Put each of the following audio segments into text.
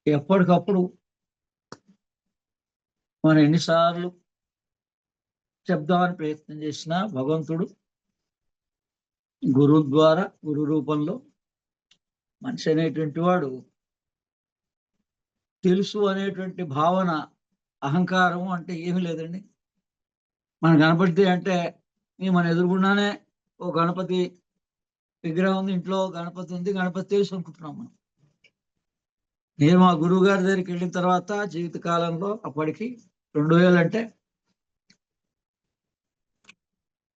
ఎప్పటికప్పుడు మనం ఎన్నిసార్లు చెప్దామని ప్రయత్నం చేసినా భగవంతుడు గురువు ద్వారా, గురు రూపంలో మనిషి అనేటువంటి వాడు తెలుసు అనేటువంటి భావన, అహంకారం అంటే ఏమీ లేదండి. మన గణపతి అంటే మన ఎదురుగుండానే ఓ గణపతి విగ్రహం ఉంది, ఇంట్లో గణపతి ఉంది, గణపతి తెలుసు అనుకుంటున్నాం మనం. నేను మా గురువు గారి దగ్గరికి వెళ్ళిన తర్వాత జీవితకాలంలో అప్పటికి 2000 అంటే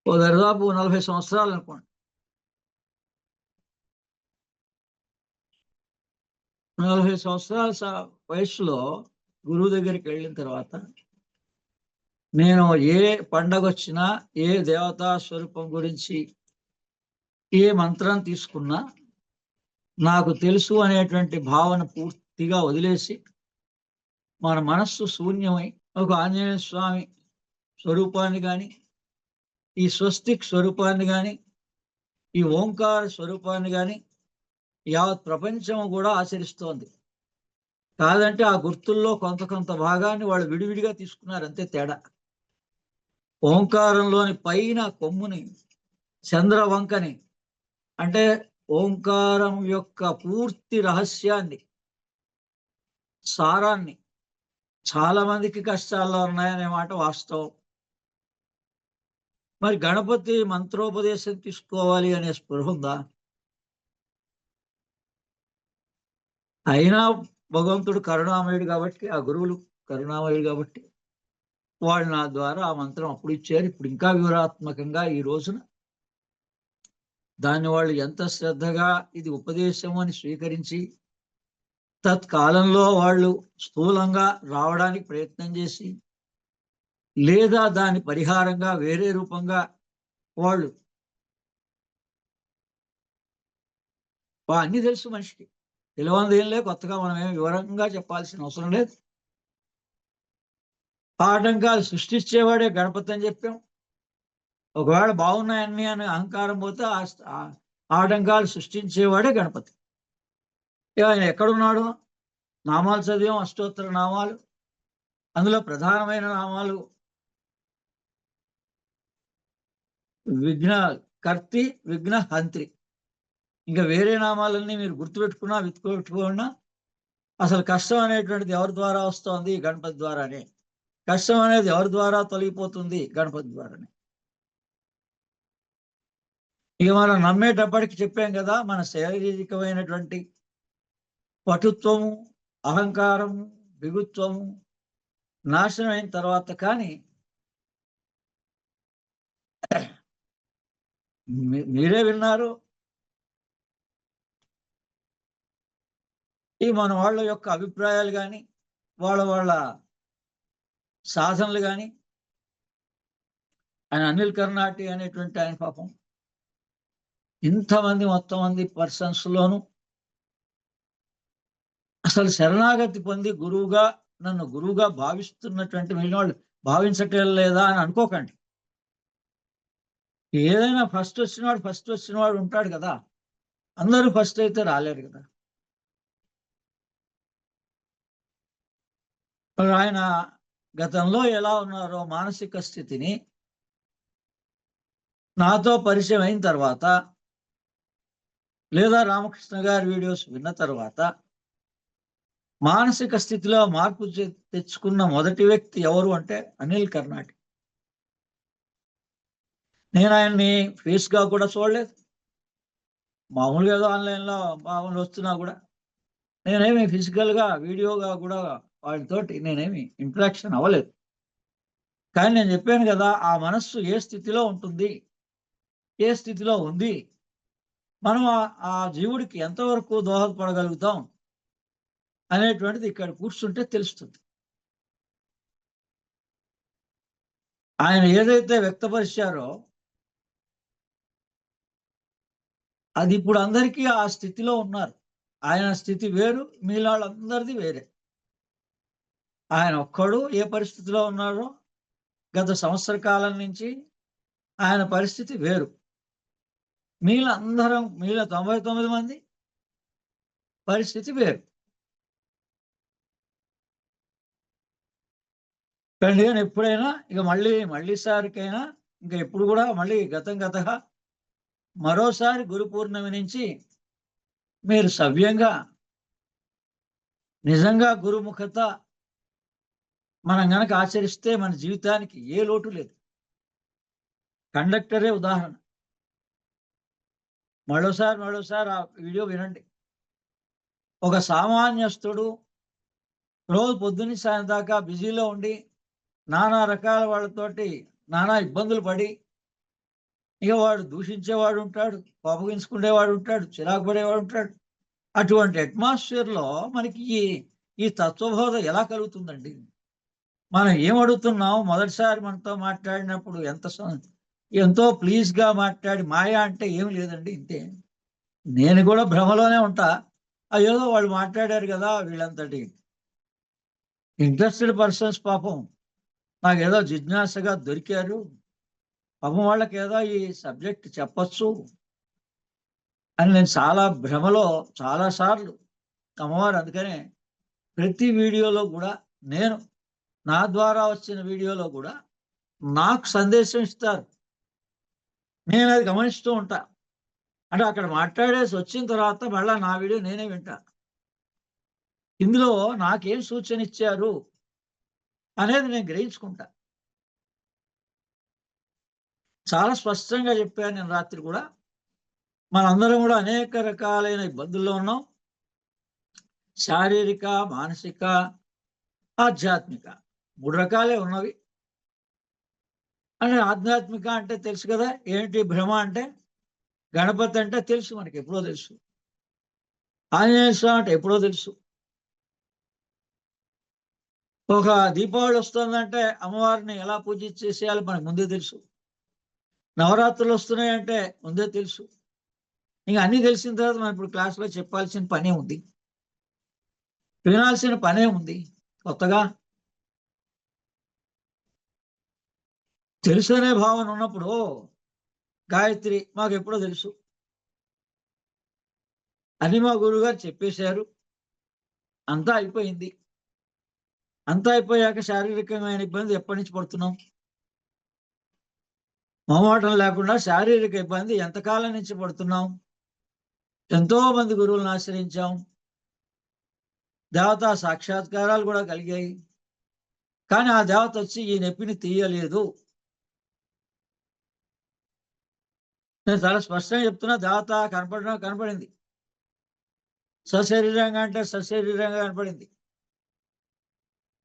ఓ దాదాపు 40 సంవత్సరాలు అనుకోండి. 40 సంవత్సరాల వయసులో గురువు దగ్గరికి వెళ్ళిన తర్వాత నేను ఏ పండగ వచ్చినా, ఏ దేవతా స్వరూపం గురించి ఏ మంత్రం తీసుకున్నా నాకు తెలుసు అనేటువంటి భావన పూర్తిగా వదిలేసి మన మనస్సు శూన్యమై ఒక ఆంజనేయ స్వామి స్వరూపాన్ని కానీ, ఈ స్వస్తిక్ స్వరూపాన్ని కానీ, ఈ ఓంకార స్వరూపాన్ని కానీ యావత్ ప్రపంచం కూడా ఆచరిస్తోంది. కాదంటే ఆ గుర్తుల్లో కొంత భాగాన్ని వాళ్ళు విడివిడిగా తీసుకున్నారు, అంతే తేడా. ఓంకారంలోని పైన కొమ్ముని, చంద్రవంకని, అంటే ఓంకారం యొక్క పూర్తి రహస్యాన్ని, సారాన్ని చాలా మందికి కష్టాల్లో ఉన్నాయనే మాట వాస్తవం. మరి గణపతి మంత్రోపదేశం తీసుకోవాలి అనే స్పృహ ఉందా? అయినా భగవంతుడు కరుణామయుడు కాబట్టి, ఆ గురువులు కరుణామయుడు కాబట్టి వాళ్ళు నా ద్వారా ఆ మంత్రం అప్పుడు ఇచ్చారు. ఇప్పుడు ఇంకా వివరాత్మకంగా ఈ రోజున దాన్ని వాళ్ళు ఎంత శ్రద్ధగా ఇది ఉపదేశం అని స్వీకరించి తత్కాలంలో వాళ్ళు స్థూలంగా రావడానికి ప్రయత్నం చేసి, లేదా దాని పరిహారంగా వేరే రూపంగా వాళ్ళు అన్నీ తెలుసు మనిషికి. తెలియనిది ఏం లేదు, కొత్తగా మనం ఏమి వివరంగా చెప్పాల్సిన అవసరం లేదు. ఆటంకాలు సృష్టించేవాడే గణపతి అని చెప్పాం. ఒకవేళ బాగున్నాయన్ని అని అహంకారం పోతే ఆటంకాలు సృష్టించేవాడే గణపతి. ఆయన ఎక్కడున్నాడు? నామాలు చదివాం, అష్టోత్తర నామాలు. అందులో ప్రధానమైన నామాలు విఘ్నకర్తి, విఘ్నహంత్రి. ఇంకా వేరే నామాలన్నీ మీరు గుర్తుపెట్టుకున్నా వెతుకుపెట్టుకున్నా అసలు కష్టం అనేటువంటిది ఎవరి ద్వారా వస్తోంది? గణపతి ద్వారానే. కష్టం అనేది ఎవరి ద్వారా తొలగిపోతుంది? గణపతి ద్వారానే. ఇక మనం నమ్మేటప్పటికి చెప్పాం కదా, మన శారీరకమైనటువంటి పటుత్వము, అహంకారము, బిగుత్వము నాశనం అయిన తర్వాత కానీ మీరే విన్నారు, ఈ మన వాళ్ళ యొక్క అభిప్రాయాలు కానీ, వాళ్ళ సాధనలు కానీ. ఆయన అనిల్ కర్నాటి అనేటువంటి ఆయన పాపం ఇంతమంది మొత్తం మంది పర్సన్స్ లోను అసలు శరణాగతి పొంది నన్ను గురువుగా భావిస్తున్నటువంటి మిగిలిన వాళ్ళు భావించటం లేదా అని అనుకోకండి. ఏదైనా ఫస్ట్ వచ్చినవాడు ఉంటాడు కదా. అందరూ ఫస్ట్ అయితే రాలేరు కదా. ఆయన గతంలో ఎలా ఉన్నారో మానసిక స్థితిని నాతో పరిచయం అయిన తర్వాత, లేదా రామకృష్ణ గారి వీడియోస్ విన్న తర్వాత మానసిక స్థితిలో మార్పు తెచ్చుకున్న మొదటి వ్యక్తి ఎవరు అంటే అనిల్ కర్నాటి. నేను ఆయన్ని ఫేస్గా కూడా చూడలేదు. మామూలుగా ఏదో ఆన్లైన్లో మామూలు వస్తున్నా కూడా నేనేమి ఫిజికల్గా వీడియోగా కూడా వాళ్ళతోటి నేనేమి ఇంటరాక్షన్ అవ్వలేదు. కానీ నేను చెప్పాను కదా, ఆ మనస్సు ఏ స్థితిలో ఉంటుంది, ఏ స్థితిలో ఉంది, మనం ఆ జీవుడికి ఎంతవరకు దోహదపడగలుగుతాం అనేటువంటిది ఇక్కడ కూర్చుంటే తెలుస్తుంది. ఆయన ఏదైతే వ్యక్తపరిచారో అది ఇప్పుడు అందరికీ ఆ స్థితిలో ఉన్నారు. ఆయన స్థితి వేరు, మీలాళ్ళందరిది వేరే. ఆయన ఒక్కడు ఏ పరిస్థితిలో ఉన్నారో గత సంవత్సర కాలం నుంచి ఆయన పరిస్థితి వేరు. మిగిలిన 99 మంది పరిస్థితి వేరు. కానీ ఎప్పుడైనా ఇక మళ్ళీ సారికైనా ఇంకా ఎప్పుడు కూడా మళ్ళీ గతగా మరోసారి గురు పూర్ణమి నుంచి మీరు సవ్యంగా నిజంగా గురుముఖత మనం గనక ఆచరిస్తే మన జీవితానికి ఏ లోటు లేదు. కండక్టరే ఉదాహరణ. మరోసారి ఆ వీడియో వినండి. ఒక సామాన్యస్తుడు రోజు పొద్దున్న సాయం దాకా బిజీలో ఉండి నానా రకాల వాళ్ళతోటి నానా ఇబ్బందులు పడి ఇక వాడు దూషించేవాడు ఉంటాడు, కోపగించుకునేవాడు ఉంటాడు, చిరాకు పడేవాడు ఉంటాడు. అటువంటి అట్మాస్ఫియర్లో మనకి ఈ తత్వబోధ ఎలా కలుగుతుందండి? మనం ఏమడుగుతున్నాం? మొదటిసారి మనతో మాట్లాడినప్పుడు ఎంతో ప్లీజ్గా మాట్లాడి మాయ అంటే ఏమి లేదండి, ఇంతే. నేను కూడా భ్రమలోనే ఉంటా. ఏదో వాళ్ళు మాట్లాడారు కదా, వీళ్ళంతటి ఇంట్రెస్టెడ్ పర్సన్స్ పాపం నాకేదో జిజ్ఞాసగా దొరికారు, పాపం వాళ్ళకి ఏదో ఈ సబ్జెక్ట్ చెప్పచ్చు అని నేను చాలా భ్రమలో చాలాసార్లు అమ్మవారు అందుకనే ప్రతి వీడియోలో కూడా నా ద్వారా వచ్చిన వీడియోలో కూడా నాకు సందేశం ఇస్తారు. నేను అది గమనిస్తూ ఉంటా. అంటే అక్కడ మాట్లాడేసి వచ్చిన తర్వాత మళ్ళా నా వీడియో నేనే వింటా. ఇందులో నాకేం సూచన ఇచ్చారు అనేది నేను గ్రహించుకుంటా. చాలా స్పష్టంగా చెప్పాను నేను రాత్రి కూడా. మనందరం కూడా అనేక రకాలైన ఇబ్బందుల్లో ఉన్నాం. శారీరక, మానసిక, ఆధ్యాత్మిక 3 రకాలే ఉన్నవి. అంటే ఆధ్యాత్మిక అంటే తెలుసు కదా, ఏంటి భ్రమ అంటే? గణపతి అంటే తెలుసు, మనకి ఎప్పుడో తెలుసు. ఆంజనేయ స్వామి అంటే ఎప్పుడో తెలుసు. ఒక దీపావళి వస్తుందంటే అమ్మవారిని ఎలా పూజ చేసేయాలి మనకు ముందే తెలుసు. నవరాత్రులు వస్తున్నాయంటే ముందే తెలుసు. ఇంకా అన్నీ తెలిసిన తర్వాత మనం ఇప్పుడు క్లాస్లో చెప్పాల్సిన పనే ఉంది, వినాల్సిన పనే ఉంది. కొత్తగా తెలుసు అనే భావన ఉన్నప్పుడు గాయత్రి మాకు ఎప్పుడో తెలుసు అని మా గురువు గారు చెప్పేశారు. అంతా అయిపోయింది. అంతా అయిపోయాక శారీరకమైన ఇబ్బంది ఎప్పటి నుంచి పడుతున్నాం? మొహమాటం లేకుండా శారీరక ఇబ్బంది ఎంతకాలం నుంచి పడుతున్నాం? ఎంతో మంది గురువులను ఆశ్రయించాం, దేవతా సాక్షాత్కారాలు కూడా కలిగాయి. కానీ ఆ దేవత వచ్చి ఈ నొప్పిని తీయలేదు. నేను చాలా స్పష్టంగా చెప్తున్నా, దేవత కనపడింది. సశరీరంగా అంటే సశరీరంగా కనపడింది.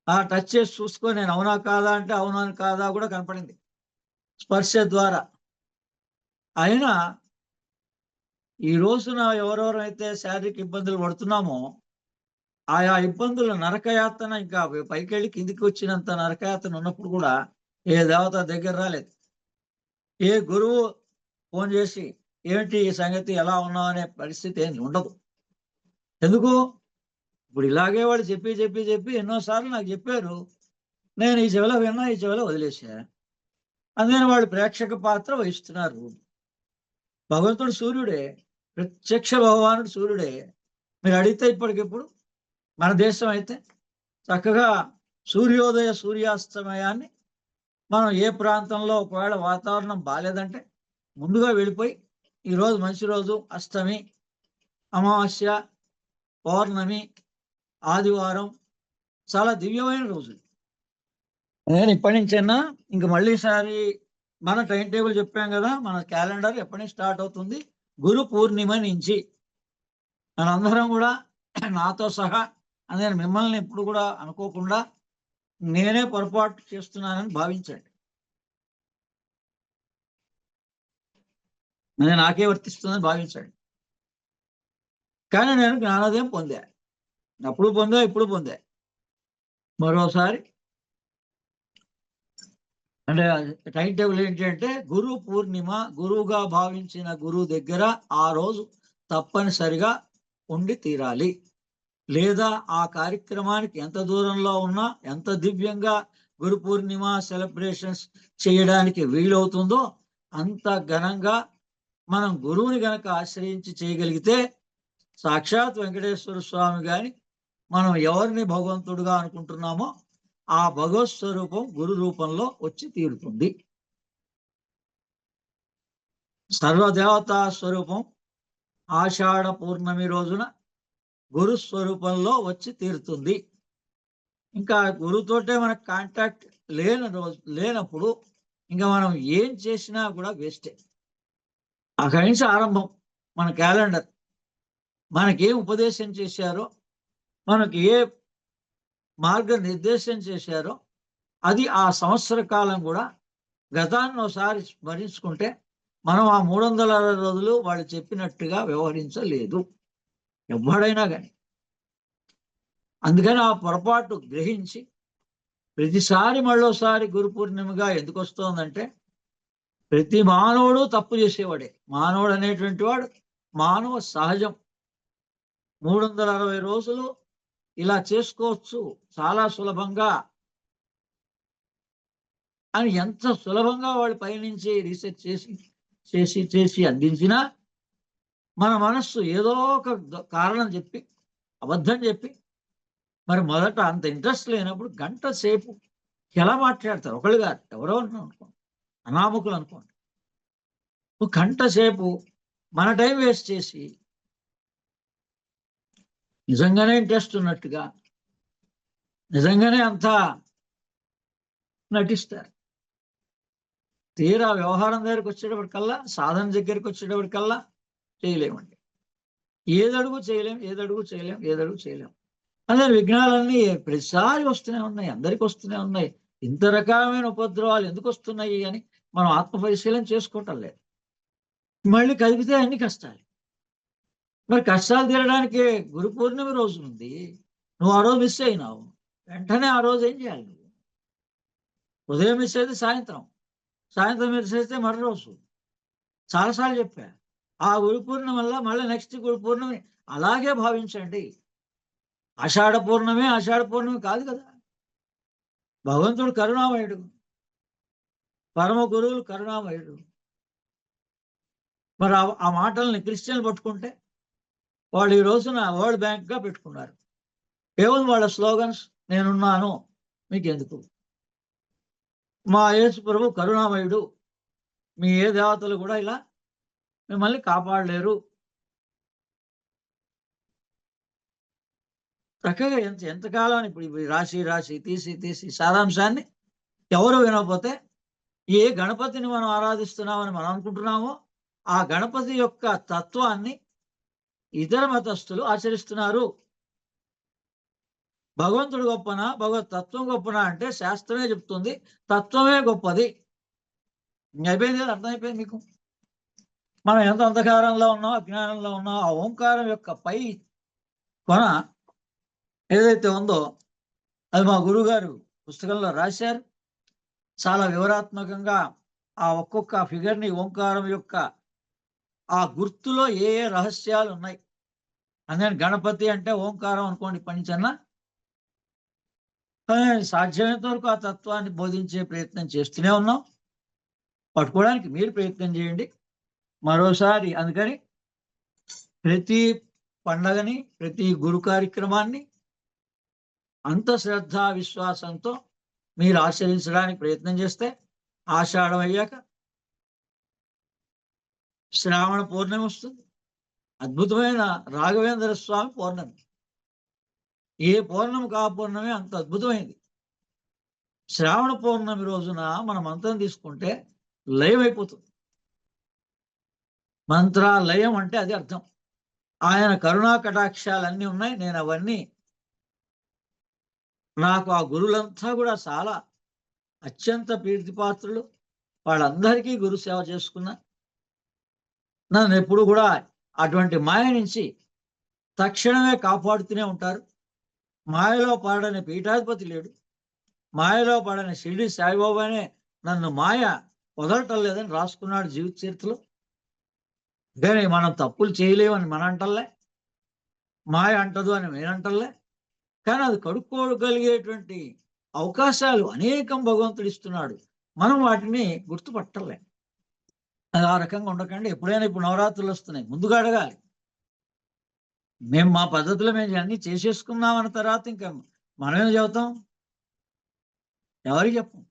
ఆ టచ్ చేసి చూసుకొని నేను అవునా కాదా అంటే అవునా కాదా కూడా కనపడింది స్పర్శ ద్వారా. అయినా ఈ రోజున ఎవరెవరైతే శారీరక ఇబ్బందులు పడుతున్నామో ఆయా ఇబ్బందుల నరకయాతన ఇంకా పైకెళ్ళి కిందికి వచ్చినంత నరకయాతన ఉన్నప్పుడు కూడా ఏ దేవత దగ్గర రాలేదు. ఏ గురువు ఫోన్ చేసి ఏంటి ఈ సంగతి, ఎలా ఉన్నావు అనే పరిస్థితి ఏమి ఉండదు. ఎందుకు? ఇప్పుడు ఇలాగే వాళ్ళు చెప్పి ఎన్నోసార్లు నాకు చెప్పారు. నేను ఈ చెవిలో విన్నా, ఈ చెవిలో వదిలేశా. అందుకని వాళ్ళు ప్రేక్షక పాత్ర వహిస్తున్నారు. భగవంతుడు సూర్యుడే, ప్రత్యక్ష భగవానుడు సూర్యుడే. మీరు అడిగితే ఇప్పటికిప్పుడు మన దేశం అయితే చక్కగా సూర్యోదయ సూర్యాస్తమయాన్ని మనం ఏ ప్రాంతంలో ఒకవేళ వాతావరణం బాగాలేదంటే ముందుగా వెళ్ళిపోయి ఈరోజు మంచి రోజు, అష్టమి, అమావాస్య, పౌర్ణమి, ఆదివారం చాలా దివ్యమైన రోజులు. నేను ఇప్పటి నుంచైనా ఇంక మళ్ళీసారి మన టైం టేబుల్ చెప్పాం కదా, మన క్యాలెండర్ ఎప్పటి నుంచి స్టార్ట్ అవుతుంది? గురు పూర్ణిమ నుంచి. మనందరం కూడా నాతో సహా, నేను మిమ్మల్ని ఎప్పుడు కూడా అనుకోకుండా నేనే పొరపాటు చేస్తున్నానని భావించండి. నేను నాకే వర్తిస్తుందని భావించండి. కానీ నేను జ్ఞానోదయం పొందా, అప్పుడు పొందా, ఇప్పుడు పొందా. మరోసారి అంటే టైం టేబుల్ ఏంటి అంటే, గురు పూర్ణిమ, గురువుగా భావించిన గురువు దగ్గర ఆ రోజు తప్పనిసరిగా ఉండి తీరాలి. లేదా ఆ కార్యక్రమానికి ఎంత దూరంలో ఉన్నా, ఎంత దివ్యంగా గురు పూర్ణిమ సెలబ్రేషన్స్ చేయడానికి వీలవుతుందో అంత ఘనంగా మనం గురువుని గనక ఆశ్రయించి చేయగలిగితే సాక్షాత్ వెంకటేశ్వర స్వామి గాని మనం ఎవరిని భగవంతుడుగా అనుకుంటున్నామో ఆ భగవత్ స్వరూపం గురు రూపంలో వచ్చి తీరుతుంది. సర్వదేవతా స్వరూపం ఆషాఢ పూర్ణమి రోజున గురు స్వరూపంలో వచ్చి తీరుతుంది. ఇంకా గురుతోటే మనకు కాంటాక్ట్ లేనప్పుడు ఇంకా మనం ఏం చేసినా కూడా వేస్టే. అక్కడి నుంచి ఆరంభం మన క్యాలెండర్. మనకేం ఉపదేశం చేశారో, మనకి ఏ మార్గనిర్దేశం చేశారో అది ఆ సంవత్సర కాలం కూడా గతాన్ని ఒకసారి స్మరించుకుంటే మనం ఆ 360 రోజులు వాళ్ళు చెప్పినట్టుగా వ్యవహరించలేదు ఎవడైనా కానీ. అందుకని ఆ పొరపాటు గ్రహించి ప్రతిసారి మళ్ళోసారి గురు పూర్ణిమగా ఎందుకు వస్తోందంటే ప్రతి మానవుడు తప్పు చేసేవాడే. మానవుడు అనేటువంటి వాడు మానవ సహజం. 360 రోజులు ఇలా చేసుకోవచ్చు చాలా సులభంగా అని ఎంత సులభంగా వాళ్ళు పైనుంచి రీసెర్చ్ చేసి అందించినా మన మనస్సు ఏదో ఒక కారణం చెప్పి అబద్ధం చెప్పి మరి మొదట అంత ఇంట్రెస్ట్ లేనప్పుడు గంట సేపు ఎలా మాట్లాడతారు? ఒకళ్ళు గారు ఎవరో అనుకోండి, అనామకులు అనుకోండి, గంట సేపు మన టైం వేస్ట్ చేసి నిజంగానే ఇంట్రెస్ట్ ఉన్నట్టుగా నిజంగానే అంతా నటిస్తారు. తీరా వ్యవహారం దగ్గరికి వచ్చేటప్పటికల్లా, సాధన దగ్గరికి వచ్చేటప్పటికల్లా చేయలేమండి. ఏదడుగు చేయలేం. అదే విఘ్నాలన్నీ ప్రతిసారి వస్తూనే ఉన్నాయి, అందరికి వస్తూనే ఉన్నాయి. ఇంత రకమైన ఉపద్రవాలు ఎందుకు వస్తున్నాయి అని మనం ఆత్మ పరిశీలన చేసుకోవటం లేదు. మళ్ళీ కలిపితే అన్ని కష్టాలు. మరి కష్టాలు తీరడానికి గురు పూర్ణిమ రోజు ఉంది. నువ్వు ఆ రోజు మిస్ అయినావు, వెంటనే ఆ రోజు ఏం చేయాలి? నువ్వు ఉదయం మిస్ అయితే సాయంత్రం మిస్ అయితే మరో రోజు. చాలాసార్లు చెప్పా. ఆ గురు పూర్ణిమ వల్ల మళ్ళీ నెక్స్ట్ గురు పూర్ణిమ అలాగే భావించండి. ఆషాఢ పూర్ణమి కాదు కదా. భగవంతుడు కరుణామయుడు, పరమ గురువులు కరుణామయుడు. మరి ఆ మాటల్ని క్రిస్టియన్లు పట్టుకుంటే వాళ్ళు ఈ రోజున వరల్డ్ బ్యాంక్గా పెట్టుకున్నారు. ఏముంది వాళ్ళ స్లోగన్స్? నేనున్నాను మీకెందుకు, మా యేసు ప్రభు కరుణామయుడు, మీ ఏ దేవతలు కూడా ఇలా మిమ్మల్ని కాపాడలేరు. చక్కగా ఎంతకాలం ఇప్పుడు రాసి తీసి సారాంశాన్ని ఎవరు వినకపోతే ఏ గణపతిని మనం ఆరాధిస్తున్నామని మనం అనుకుంటున్నామో ఆ గణపతి యొక్క తత్వాన్ని ఇతర మతస్థులు ఆచరిస్తున్నారు. భగవంతుడు గొప్పనా, భగవత్ తత్వం గొప్పనా అంటే శాస్త్రమే చెప్తుంది తత్వమే గొప్పది. అయిపోయింది కదా, అర్థమైపోయింది మీకు. మనం ఎంత అంధకారంలో ఉన్నాం, అజ్ఞానంలో ఉన్నాం, ఆ ఓంకారం యొక్క పై కొన ఏదైతే ఉందో అది మా గురువుగారు పుస్తకంలో రాశారు. చాలా వివరాత్మకంగా ఆ ఒక్కొక్క ఫిగర్ని, ఓంకారం యొక్క ఆ గుర్తులో ఏ రహస్యాలు ఉన్నాయి. అందుకని గణపతి అంటే ఓంకారం అనుకోండి పంచన్న. సాధ్యమైనంత వరకు ఆ తత్వాన్ని బోధించే ప్రయత్నం చేస్తూనే ఉన్నాం. పట్టుకోవడానికి మీరు ప్రయత్నం చేయండి. మరోసారి అందుకని ప్రతి పండగని, ప్రతి గురు కార్యక్రమాన్ని అంత శ్రద్ధ విశ్వాసంతో మీరు ఆచరించడానికి ప్రయత్నం చేస్తే ఆషాఢం అయ్యాక శ్రావణ పౌర్ణమి వస్తుంది. అద్భుతమైన రాఘవేంద్ర స్వామి పౌర్ణమి. ఏ పౌర్ణమి కా పౌర్ణమి అంత అద్భుతమైంది. శ్రావణ పౌర్ణమి రోజున మన మంత్రం తీసుకుంటే లయం అయిపోతుంది. మంత్రాలయం అంటే అది అర్థం. ఆయన కరుణా కటాక్షాలన్నీ ఉన్నాయి. నేను అవన్నీ నాకు ఆ గురువులంతా కూడా చాలా అత్యంత ప్రీతిపాత్రులు. వాళ్ళందరికీ గురు సేవ చేసుకున్నా. నన్ను ఎప్పుడు కూడా అటువంటి మాయ నుంచి తక్షణమే కాపాడుతూనే ఉంటారు. మాయలో పడని పీఠాధిపతి లేడు, మాయలో పడని షిరిడి సాయిబాబానే నన్ను మాయ వదలటం లేదని రాసుకున్నాడు జీవిత చరిత్రలో. కానీ మనం తప్పులు చేయలేమని మన అంటల్లే, మాయ అంటదు అని నేనంటల్లే. కానీ అది కడుక్కోగలిగేటువంటి అవకాశాలు అనేకం భగవంతుడు ఇస్తున్నాడు. మనం వాటిని గుర్తుపట్టలే. అది ఆ రకంగా ఉండకండి. ఎప్పుడైనా ఇప్పుడు నవరాత్రులు వస్తున్నాయి, ముందుగా అడగాలి. మేము మా పద్ధతిలో మేము అన్నీ చేసేసుకున్నామన్న తర్వాత ఇంకా మనమేం చెబుతాం? ఎవరికి చెప్పం.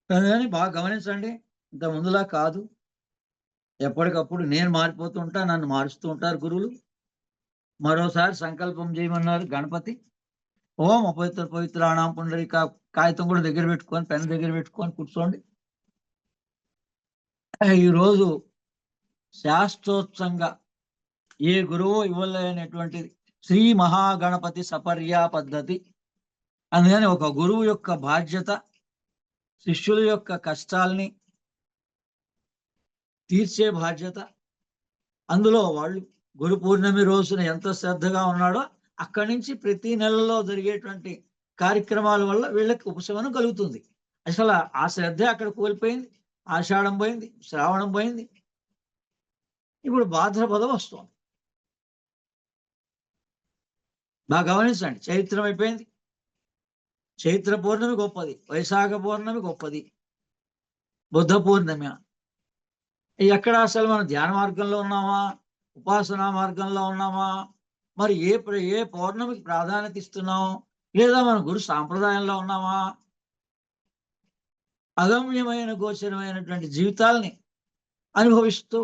కానీ బాగా గమనించండి, ఇంత ముందులా కాదు. ఎప్పటికప్పుడు నేను మారిపోతూ ఉంటా, నన్ను మారుస్తూ ఉంటారు గురువులు. మరోసారి సంకల్పం చేయమన్నారు గణపతి. ఓం అపవిత్ర పవిత్రాణం పుండరీక కాగితం కూడా దగ్గర పెట్టుకొని, పెన్ దగ్గర పెట్టుకొని కూర్చోండి. ఈరోజు శాస్త్రోత్సంగా ఏ గురువు ఇవ్వలేనటువంటిది శ్రీ మహాగణపతి సపర్యా పద్ధతి. అందుకని ఒక గురువు యొక్క బాధ్యత శిష్యుల యొక్క కష్టాల్ని తీర్చే బాధ్యత. అందులో వాళ్ళు గురు పూర్ణమి రోజున ఎంత శ్రద్ధగా ఉన్నాడో అక్కడి నుంచి ప్రతి నెలలో జరిగేటువంటి కార్యక్రమాల వల్ల వీళ్ళకి ఉపశమనం కలుగుతుంది. అసలు ఆ శ్రద్ధ అక్కడ కోల్పోయింది. ఆషాఢం పోయింది, శ్రావణం పోయింది, ఇప్పుడు భాద్రపదం వస్తుంది. బాగా గమనించండి, చైత్రం అయిపోయింది. చైత్ర పౌర్ణమి గొప్పది, వైశాఖ పౌర్ణమి గొప్పది, బుద్ధ పూర్ణమి. ఎక్కడ అసలు మనం ధ్యాన మార్గంలో ఉన్నామా, ఉపాసనా మార్గంలో ఉన్నామా, మరి ఏ పౌర్ణమికి ప్రాధాన్యత ఇస్తున్నాం, లేదా మన గురు సాంప్రదాయంలో ఉన్నామా? అగమ్యమైన గోచరమైనటువంటి జీవితాల్ని అనుభవిస్తూ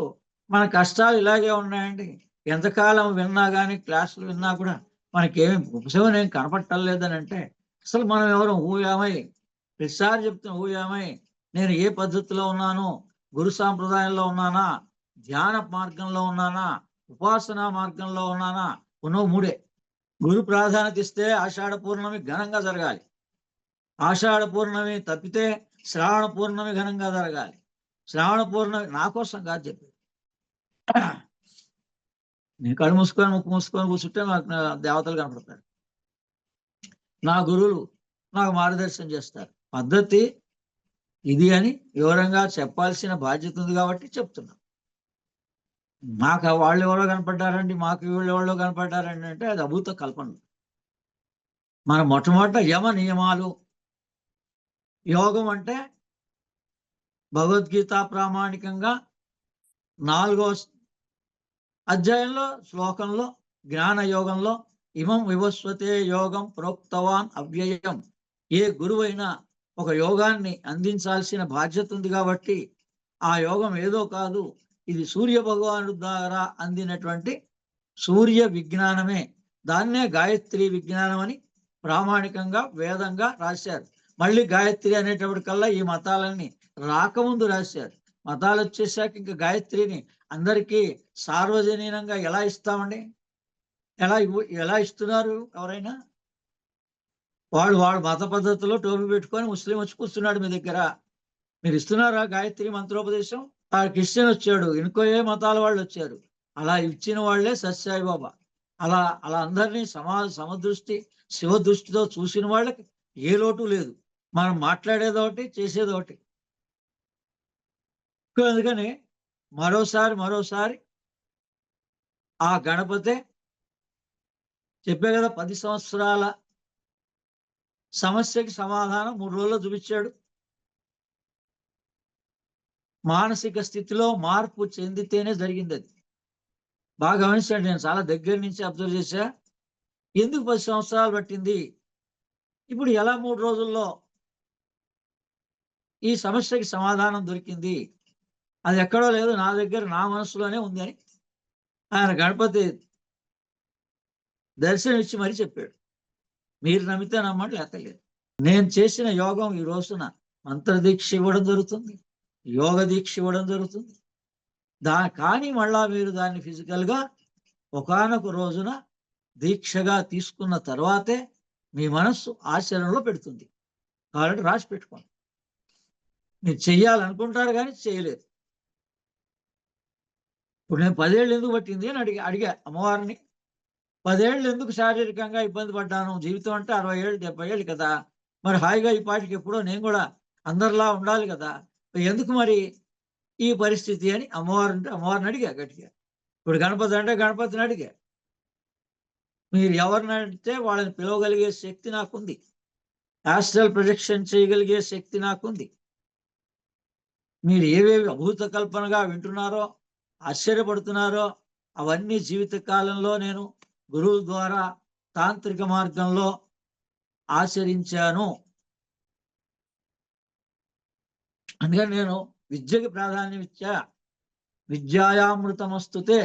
మన కష్టాలు ఇలాగే ఉన్నాయండి. ఎంతకాలం విన్నా కానీ, క్లాసులు విన్నా కూడా మనకేమి ఉపశమనం ఏం కనపడటం లేదని అంటే అసలు మనం ఎవరు ఊయామై? ప్రతిసారి చెప్తున్నా ఊయామై. నేను ఏ పద్ధతిలో ఉన్నాను? గురు సాంప్రదాయంలో ఉన్నానా, ధ్యాన మార్గంలో ఉన్నానా, ఉపాసనా మార్గంలో ఉన్నానా? ఉన్నో మూడే. గురు ప్రాధాన్యత ఇస్తే ఆషాఢ పూర్ణమి ఘనంగా జరగాలి. ఆషాఢ పూర్ణమి తప్పితే శ్రావణ పూర్ణమి ఘనంగా జరగాలి. శ్రావణ పూర్ణమి నా కోసం కాదు చెప్పి, నేను కళ్ళు మూసుకొని ముక్కు మూసుకొని కూర్చుంటే నాకు దేవతలు కనపడతారు. నా గురువులు నాకు మార్గదర్శనం చేస్తారు. పద్ధతి ఇది అని వివరంగా చెప్పాల్సిన బాధ్యత ఉంది కాబట్టి చెప్తున్నా. మాకు వాళ్ళు ఎవరో కనపడ్డారండి, మాకు వీళ్ళు ఎవరో కనపడ్డారండి అంటే అది అభూత కల్పన. మన మొట్టమొదట యమ నియమాలు. యోగం అంటే భగవద్గీత ప్రామాణికంగా 4వ అధ్యాయంలో శ్లోకంలో జ్ఞాన యోగంలో ఇమం వివస్వతే యోగం ప్రోక్తవాన్ అవ్యయం. ఏ గురువైనా ఒక యోగాన్ని అందించాల్సిన బాధ్యత ఉంది కాబట్టి ఆ యోగం ఏదో కాదు, ఇది సూర్య భగవానుడి ద్వారా అందినటువంటి సూర్య విజ్ఞానమే. దాన్నే గాయత్రి విజ్ఞానం అని ప్రామాణికంగా వేదంగా రాశారు. మళ్ళీ గాయత్రి అనేటప్పటికల్లా ఈ మతాలన్నీ రాకముందు రాశారు. మతాలు వచ్చేసాక ఇంకా గాయత్రిని అందరికీ సార్వజనీనంగా ఎలా ఇస్తామండి? ఎలా ఇస్తున్నారు? ఎవరైనా వాడు మత పద్ధతిలో టోపీ పెట్టుకొని ముస్లిం వచ్చి కూర్చున్నాడు మీ దగ్గర, మీరు ఇస్తున్నారా గాయత్రి మంత్రోపదేశం? ఆ క్రిస్టియన్ వచ్చాడు, ఇంకో ఏ మతాల వాళ్ళు వచ్చారు, అలా ఇచ్చిన వాళ్లే సత్యసాయి బాబా. అలా అందరినీ సమదృష్టి శివదృష్టితో చూసిన వాళ్ళకి ఏ లోటు లేదు. మనం మాట్లాడేదొకటి, చేసేదొకటి. అందుకని మరోసారి ఆ గణపతే చెప్పే కదా, 10 సంవత్సరాల సమస్యకి సమాధానం 3 రోజుల్లో చూపించాడు. మానసిక స్థితిలో మార్పు చెందితేనే జరిగింది అది. బాగా గమనించండి, నేను చాలా దగ్గర నుంచి అబ్జర్వ్ చేశా. ఎందుకు 10 సంవత్సరాలు పట్టింది? ఇప్పుడు ఎలా 3 రోజుల్లో ఈ సమస్యకి సమాధానం దొరికింది? అది ఎక్కడో లేదు, నా దగ్గర, నా మనసులోనే ఉంది అని ఆయన గణపతి దర్శనం ఇచ్చి మరీ చెప్పాడు. మీరు నమ్మితే నమ్మండి, లేకపోలేదు. నేను చేసిన యోగం ఈ రోజున మంత్రదీక్ష ఇవ్వడం జరుగుతుంది, యోగ దీక్ష ఇవ్వడం జరుగుతుంది. కానీ మళ్ళా మీరు దాన్ని ఫిజికల్గా ఒకానొక రోజున దీక్షగా తీసుకున్న తర్వాతే మీ మనస్సు ఆచరణలో పెడుతుంది. కాబట్టి రాసి పెట్టుకోండి. మీరు చెయ్యాలనుకుంటారు కానీ చేయలేదు. ఇప్పుడు నేను 10 ఏళ్ళు ఎందుకు పట్టింది అని అడిగా అమ్మవారిని. 10 ఏళ్ళు ఎందుకు శారీరకంగా ఇబ్బంది పడ్డాను? జీవితం అంటే 60 ఏళ్ళు 70 ఏళ్ళు కదా, మరి హాయిగా ఈ పాటికి ఎప్పుడో నేను కూడా అందరిలా ఉండాలి కదా, ఎందుకు మరి ఈ పరిస్థితి అని అమ్మవారిని అడిగా గట్టిగా. ఇప్పుడు గణపతి అంటే గణపతిని అడిగా. మీరు ఎవరిని అడిగితే వాళ్ళని పిలవగలిగే శక్తి నాకుంది, ఆస్ట్రల్ ప్రొజెక్షన్ చేయగలిగే శక్తి నాకుంది. మీరు ఏవేవి అభూత కల్పనగా వింటున్నారో, ఆశ్చర్యపడుతున్నారో అవన్నీ జీవిత కాలంలో నేను గురువు ద్వారా తాంత్రిక మార్గంలో ఆచరించాను. అందుకని నేను విద్యకి ప్రాధాన్యం ఇచ్చా. విద్యాయామృతమస్తుతే.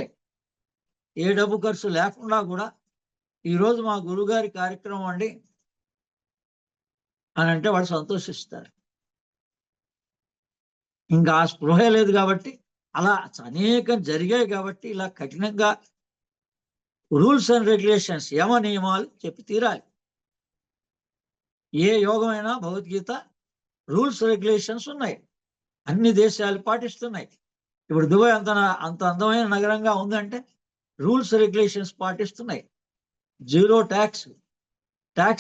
ఏ డబ్బు ఖర్చు లేకుండా కూడా ఈరోజు మా గురుగారి కార్యక్రమం అండి అని అంటే వాళ్ళు సంతోషిస్తారు. ఇంకా ఆ స్పృహ లేదు కాబట్టి, అలా అనేకం జరిగాయి కాబట్టి ఇలా కఠినంగా రూల్స్ అండ్ రెగ్యులేషన్స్, యమ నియమాలు చెప్పి తీరాలి. ఏ యోగమైనా భగవద్గీత రూల్స్ రెగ్యులేషన్స్ ఉన్నాయి, అన్ని దేశాలు పాటిస్తున్నాయి. ఇప్పుడు దుబాయ్ అంత అందమైన నగరంగా ఉందంటే రూల్స్ రెగ్యులేషన్స్ పాటిస్తున్నాయి. జీరో ట్యాక్స్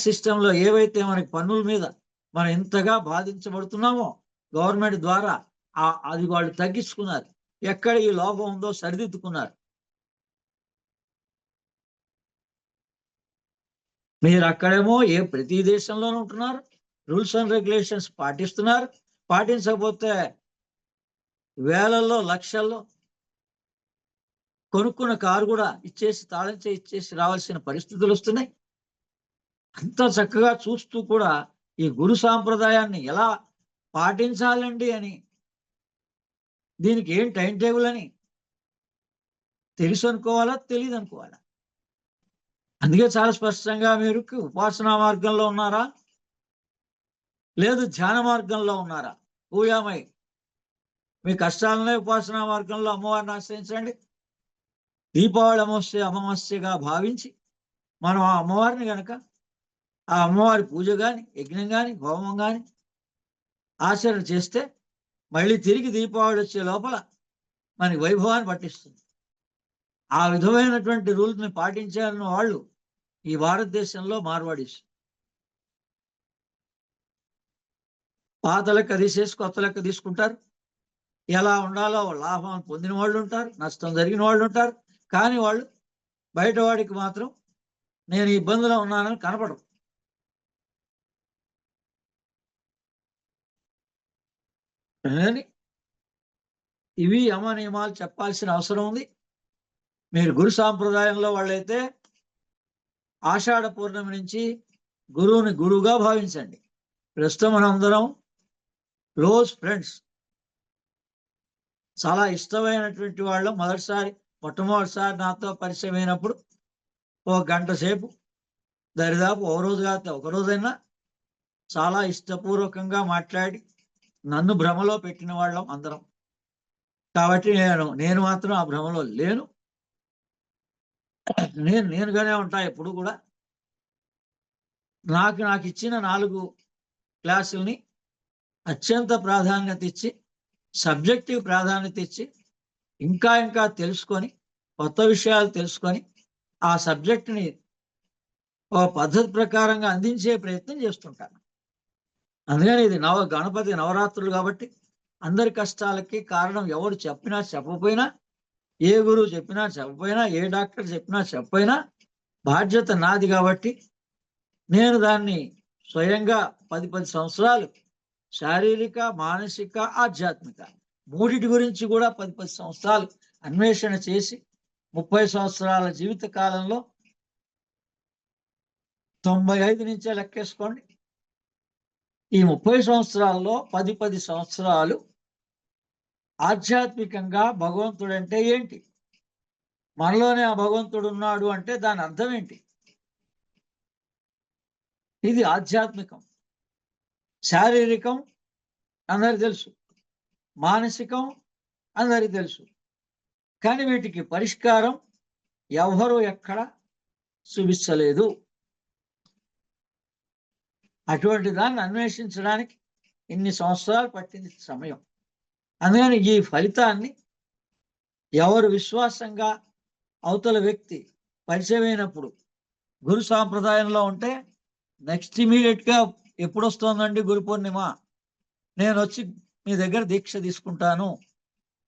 సిస్టంలో ఏవైతే మనకి పన్నుల మీద మనం ఇంతగా బాధించబడుతున్నామో గవర్నమెంట్ ద్వారా అది వాళ్ళు తగ్గించుకున్నారు. ఎక్కడ ఈ లోపం ఉందో సరిదిద్దుకున్నారు. మీరు అక్కడేమో ప్రతి దేశంలోనూ ఉంటున్నారు, రూల్స్ అండ్ రెగ్యులేషన్స్ పాటిస్తున్నారు. పాటించకపోతే వేలల్లో లక్షల్లో కొనుక్కున్న కారు కూడా ఇచ్చేసి తాళం ఇచ్చేసి రావాల్సిన పరిస్థితులు వస్తున్నాయి. అంత చక్కగా చూస్తూ కూడా ఈ గురు సాంప్రదాయాన్ని ఎలా పాటించాలండి అని, దీనికి ఏం టైం టేబుల్ అని తెలుసు అనుకోవాలా, తెలియదు అనుకోవాలా. అందుకే చాలా స్పష్టంగా మీరు ఉపాసనా మార్గంలో ఉన్నారా, లేదు ధ్యాన మార్గంలో ఉన్నారా, పూయామై మీ కష్టాలనే ఉపాసనా మార్గంలో అమ్మవారిని ఆశ్రయించండి. దీపావళి అమావాస్యగా భావించి మనం ఆ అమ్మవారిని గనక, ఆ అమ్మవారి పూజ కానీ యజ్ఞం కానీ హోమం కానీ ఆచరణ చేస్తే మళ్ళీ తిరిగి దీపావళి వచ్చే లోపల మనకి వైభవాన్ని పట్టిస్తుంది. ఆ విధమైనటువంటి రూల్స్ని పాటించాలన్న వాళ్ళు ఈ భారతదేశంలో మార్వాడీస్. పాత లెక్క తీసేసి కొత్త లెక్క తీసుకుంటారు. ఎలా ఉండాలో లాభం పొందిన వాళ్ళు ఉంటారు, నష్టం జరిగిన వాళ్ళు ఉంటారు. కానీ వాళ్ళు బయట వాడికి మాత్రం నేను ఇబ్బందిలో ఉన్నానని కనపడరు. ఇవి యమ నియమాలు చెప్పాల్సిన అవసరం ఉంది. మీరు గురు సాంప్రదాయంలో వాళ్ళైతే ఆషాఢ పూర్ణమి నుంచి గురువుని గురువుగా భావించండి. ప్రస్తుతం మనందరం క్లోజ్ ఫ్రెండ్స్, చాలా ఇష్టమైనటువంటి వాళ్ళు. మొట్టమొదటిసారి నాతో పరిచయం అయినప్పుడు ఒక గంట సేపు దరిదాపు ఒక రోజైనా చాలా ఇష్టపూర్వకంగా మాట్లాడి నన్ను భ్రమలో పెట్టిన వాళ్ళం అందరం. కాబట్టి నేను మాత్రం ఆ భ్రమలో లేను. నేనుగానే ఉంటా ఎప్పుడు కూడా. నాకు ఇచ్చిన 4 క్లాసుల్ని అత్యంత ప్రాధాన్యత ఇచ్చి, సబ్జెక్టివ్ ప్రాధాన్యత ఇచ్చి, ఇంకా తెలుసుకొని, కొత్త విషయాలు తెలుసుకొని ఆ సబ్జెక్ట్ని ఒక పద్ధతి ప్రకారంగా అందించే ప్రయత్నం చేస్తుంటాను. అందుకని ఇది గణపతి నవరాత్రులు కాబట్టి అందరి కష్టాలకి కారణం ఎవరు చెప్పినా చెప్పకపోయినా, ఏ గురువు చెప్పినా చెప్పకపోయినా, ఏ డాక్టర్ చెప్పినా చెప్పకపోయినా బాధ్యత నాది. కాబట్టి నేను దాన్ని స్వయంగా 10 సంవత్సరాలు శారీరక, మానసిక, ఆధ్యాత్మిక మూడిటి గురించి కూడా 10 సంవత్సరాలు అన్వేషణ చేసి 30 సంవత్సరాల జీవిత కాలంలో 95 నుంచే లెక్కేసుకోండి. ఈ 30 సంవత్సరాల్లో 10 సంవత్సరాలు ఆధ్యాత్మికంగా భగవంతుడు అంటే ఏంటి, మనలోనే ఆ భగవంతుడు ఉన్నాడు అంటే దాని అర్థం ఏంటి, ఇది ఆధ్యాత్మికం. శారీరకం అందరికి తెలుసు, మానసికం అందరికి తెలుసు. కానీ వీటికి పరిష్కారం ఎవరు ఎక్కడ చూపించలేదు. అటువంటి దాన్ని అన్వేషించడానికి ఇన్ని సంవత్సరాలు పట్టింది సమయం. అందుకని ఈ ఫలితాన్ని ఎవరు విశ్వాసంగా అవతల వ్యక్తి పరిచయమైనప్పుడు గురు సాంప్రదాయంలో ఉంటే నెక్స్ట్ ఇమీడియట్గా ఎప్పుడు వస్తుందండి గురు పూర్ణిమ, నేను వచ్చి మీ దగ్గర దీక్ష తీసుకుంటాను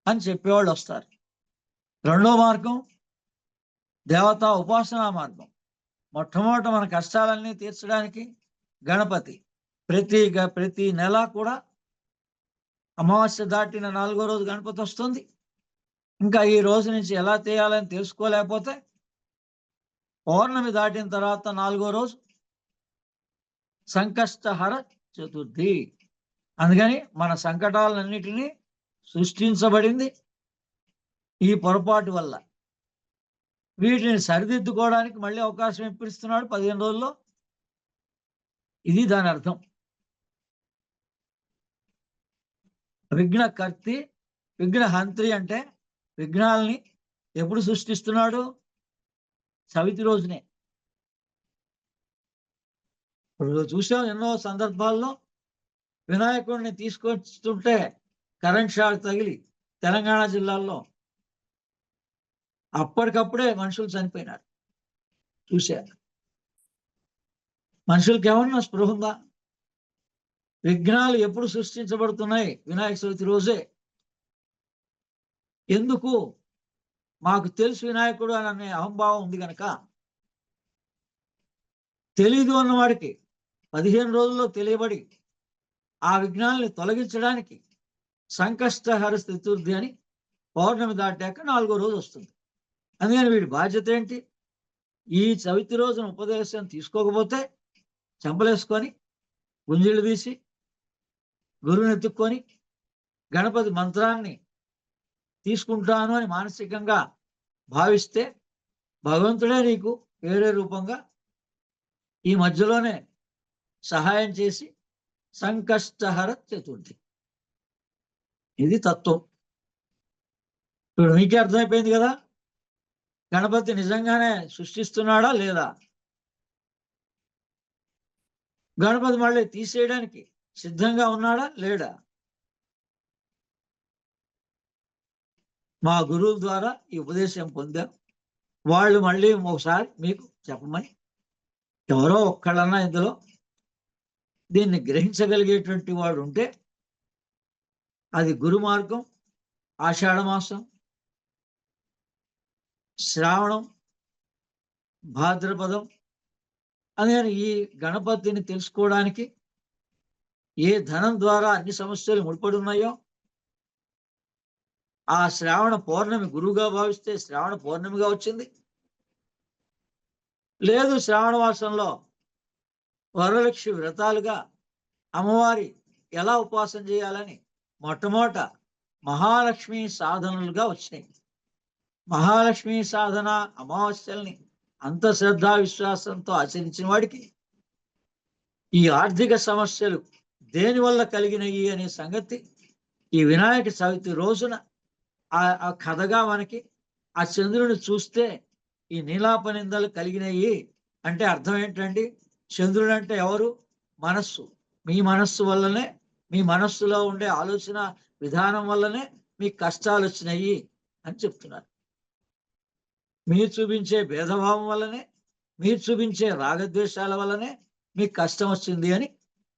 అని చెప్పేవాళ్ళు వస్తారు. రెండో మార్గం దేవతా ఉపాసనా మార్గం. మొట్టమొదట మన కష్టాలన్నీ తీర్చడానికి గణపతి. ప్రతి నెల కూడా అమావాస్య దాటిన 4వ రోజు గణపతి వస్తుంది. ఇంకా ఈ రోజు నుంచి ఎలా చేయాలని తెలుసుకోలేకపోతే పౌర్ణమి దాటిన తర్వాత 4వ రోజు సంకష్టహర చతుర్థి. అందుకని మన సంకటాలన్నిటినీ సృష్టించబడింది ఈ పొరపాటు వల్ల. వీటిని సరిదిద్దుకోవడానికి మళ్ళీ అవకాశం ఇప్పిస్తున్నాడు 15 రోజుల్లో. ఇది దాని అర్థం. విఘ్నకర్తి విఘ్నహంత్రి అంటే విఘ్నాలని ఎప్పుడు సృష్టిస్తున్నాడు? చవితి రోజునే. ఇప్పుడు చూసాం ఎన్నో సందర్భాల్లో వినాయకుడిని తీసుకొస్తుంటే కరెంట్ షాక్ తగిలి తెలంగాణ జిల్లాల్లో అప్పటికప్పుడే మనుషులు చనిపోయినారు. చూశారు. మనుషులకి ఏమన్నా స్పృహ ఉందా? విఘ్నాలు ఎప్పుడు సృష్టించబడుతున్నాయి? వినాయక చవితి రోజే. ఎందుకు? మాకు తెలుసు వినాయకుడు అనే అహంభావం ఉంది కనుక. తెలీదు అన్నవాడికి 15 రోజుల్లో తెలియబడి ఆ విఘ్నాల్ని తొలగించడానికి సంకష్టహర చతుర్థి అని పౌర్ణమి దాటాక 4వ రోజు వస్తుంది. అందుకని వీడి బాధ్యత ఏంటి? ఈ చవితి రోజున ఉపదేశం తీసుకోకపోతే చెంపలేసుకొని గుంజిళ్ళు తీసి గురువుని ఎత్తుక్కొని గణపతి మంత్రాన్ని తీసుకుంటాను అని మానసికంగా భావిస్తే భగవంతుడే నీకు వేరే రూపంగా ఈ మధ్యలోనే సహాయం చేసి సంకష్టహర చతుర్థి. ఇది తత్వం. ఇప్పుడు మీకే అర్థమైపోయింది కదా, గణపతి నిజంగానే సృష్టిస్తున్నాడా లేదా? గణపతి మళ్ళీ తీసేయడానికి సిద్ధంగా ఉన్నాడా లేడా? మా గురువుల ద్వారా ఈ ఉపదేశం పొందాం. వాళ్ళు మళ్ళీ ఒకసారి మీకు చెప్పమని, ఎవరో ఒక్కళ్ళన్నా ఇందులో దీన్ని గ్రహించగలిగేటువంటి వాడు ఉంటే అది గురు మార్గం, ఆషాఢమాసం, శ్రావణం, భాద్రపదం. అందుకని ఈ గణపతిని తెలుసుకోవడానికి ఏ ధనం ద్వారా అన్ని సమస్యలు ముడిపడి ఉన్నాయో ఆ శ్రావణ పౌర్ణమి గురువుగా భావిస్తే శ్రావణ పౌర్ణమిగా వచ్చింది. లేదు శ్రావణ మాసంలో వరలక్ష్మి వ్రతాలుగా అమ్మవారి ఎలా ఉపాసన చేయాలని మొట్టమొదట మహాలక్ష్మి సాధనలుగా వచ్చినాయి. మహాలక్ష్మి సాధన అమావాస్యల్ని అంత శ్రద్ధా విశ్వాసంతో ఆచరించిన వాడికి ఈ ఆర్థిక సమస్యలు దేనివల్ల కలిగినవి అనే సంగతి ఈ వినాయక చవితి రోజున ఆ కథగా మనకి ఆ చంద్రుని చూస్తే ఈ నీలాపనిందలు కలిగినవి అంటే అర్థం ఏంటండి? చంద్రుడు అంటే ఎవరు? మనస్సు. మీ మనస్సు వల్లనే, మీ మనస్సులో ఉండే ఆలోచన విధానం వల్లనే మీకు కష్టాలు వచ్చినాయి అని చెప్తున్నారు. మీరు చూపించే భేదభావం వల్లనే, మీరు చూపించే రాగద్వేషాల వల్లనే మీకు కష్టం వచ్చింది అని,